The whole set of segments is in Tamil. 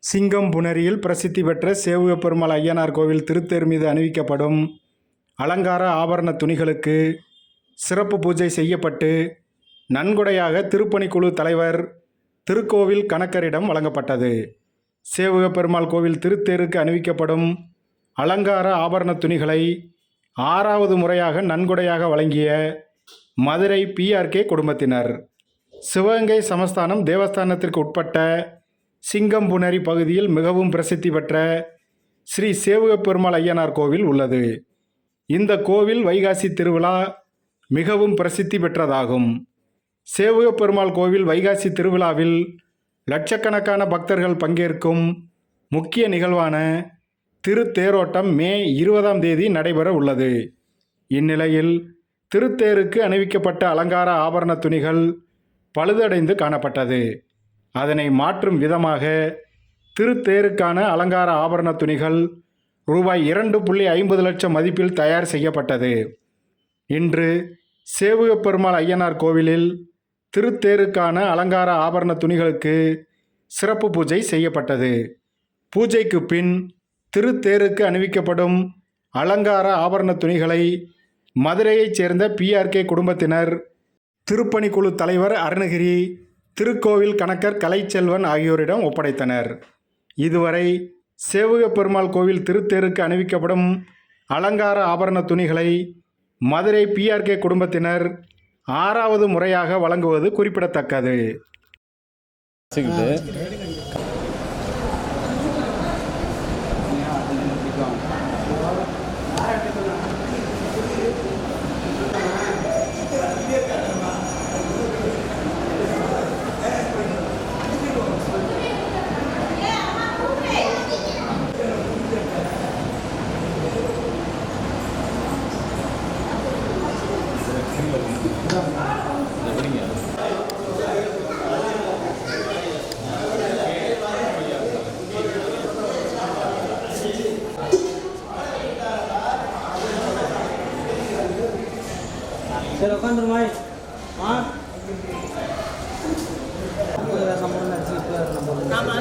சிங்கம்புணரியில் பிரசித்தி பெற்ற சேவுகப்பெருமாள் ஐயனார் கோவில் திருத்தேர் மீது அணிவிக்கப்படும் அலங்கார ஆபரண துணிகளுக்கு சிறப்பு பூஜை செய்யப்பட்டு நன்கொடையாக திருப்பணிக்குழு தலைவர் திருக்கோவில் கணக்கரிடம் வழங்கப்பட்டது. சேவுகப்பெருமாள் கோவில் திருத்தேருக்கு அணிவிக்கப்படும் அலங்கார ஆபரண துணிகளை 6வது முறையாக நன்கொடையாக வழங்கிய மதுரை PRK குடும்பத்தினர். சிவகங்கை சமஸ்தானம் தேவஸ்தானத்திற்கு உட்பட்ட சிங்கம்புணரி பகுதியில் மிகவும் பிரசித்தி பெற்ற ஸ்ரீ சேவுகப்பெருமாள் ஐயனார் கோவில் உள்ளது. இந்த கோவில் வைகாசி திருவிழா மிகவும் பிரசித்தி பெற்றதாகும். சேவுகப்பெருமாள் கோவில் வைகாசி திருவிழாவில் லட்சக்கணக்கான பக்தர்கள் பங்கேற்கும் முக்கிய நிகழ்வான திருத்தேரோட்டம் மே 20ஆம் தேதி நடைபெற உள்ளது. இந்நிலையில் திருத்தேருக்கு அணிவிக்கப்பட்ட அலங்கார ஆபரண துணிகள் பழுதடைந்து காணப்பட்டது. அதனை மாற்றும் விதமாக திருத்தேருக்கான அலங்கார ஆபரண துணிகள் ரூபாய் 2.50 லட்சம் மதிப்பில் தயார் செய்யப்பட்டது. இன்று சேவுகப்பெருமாள் ஐயனார் கோவிலில் திருத்தேருக்கான அலங்கார ஆபரண துணிகளுக்கு சிறப்பு பூஜை செய்யப்பட்டது. பூஜைக்கு பின் திருத்தேருக்கு அணிவிக்கப்படும் அலங்கார ஆபரண துணிகளை மதுரையைச் சேர்ந்த PRK குடும்பத்தினர், திருப்பணிக்குழு தலைவர் அருணகிரி, திருக்கோவில் கணக்கர் கலைச்செல்வன் ஆகியோரிடம் ஒப்படைத்தனர். இதுவரை சேவுகப்பெருமாள் கோவில் திருத்தேருக்கு அணிவிக்கப்படும் அலங்கார ஆபரண துணிகளை மதுரை PRK குடும்பத்தினர் 6வது முறையாக வழங்குவது குறிப்பிடத்தக்கது. Silakan rumah. Maaf. Sudah sempurna sih nama.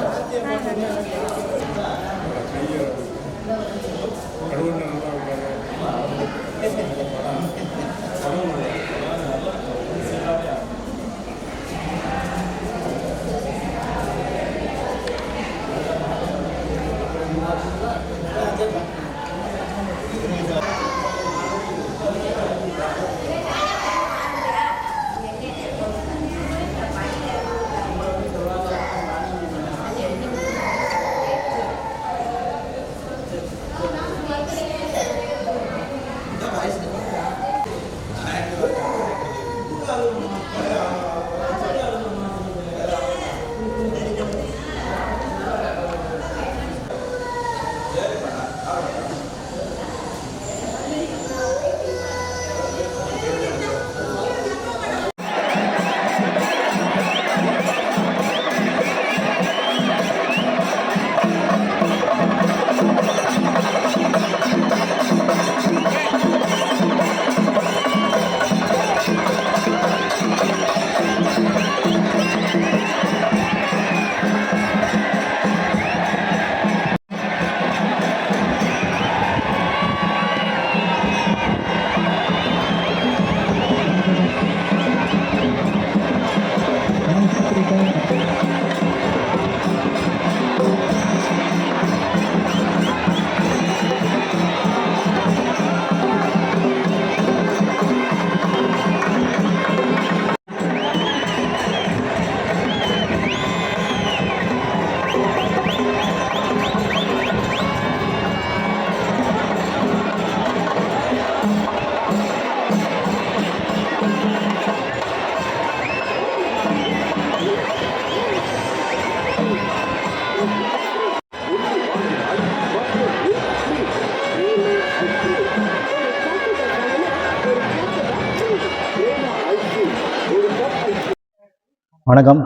வணக்கம்.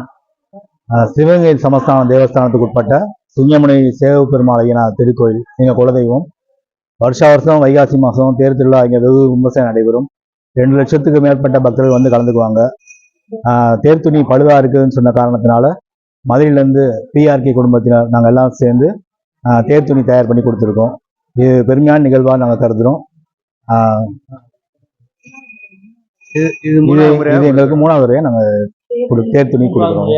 சிவகங்கை சமஸ்தான தேவஸ்தானத்துக்கு உட்பட்ட சிங்கமுனை சேவுகப்பெருமாள் ஐயனார் திருக்கோயில் எங்கள் குலதெய்வம். வருஷம் வைகாசி மாதம் தேர் திருவிழா இங்கே வெகு விமர்சையாக நடைபெறும். 2 லட்சத்துக்கு மேற்பட்ட பக்தர்கள் வந்து கலந்துக்குவாங்க. தேர் துணி பழுதாக இருக்குதுன்னு சொன்ன காரணத்தினால மதுரையிலேருந்து பிஆர்கே குடும்பத்தினர் நாங்கள் எல்லாம் சேர்ந்து தேர் துணி தயார் பண்ணி கொடுத்துருக்கோம். இது பெருமையான நிகழ்வாக நாங்கள் கருதுகிறோம். இது எங்களுக்கு 3வது முறையாக நாங்கள் தேர் துணி கொடுக்குறோம்.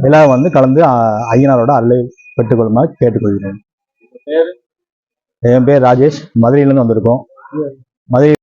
எல்லாரும் வந்து கலந்து ஐயனாரோட அருளை பெற்றுக்கொள்ளுமாறு கேட்டுக்கொள்கிறோம். என் பேர் ராஜேஷ், மதுரையிலேருந்து வந்திருக்கோம். மதுரை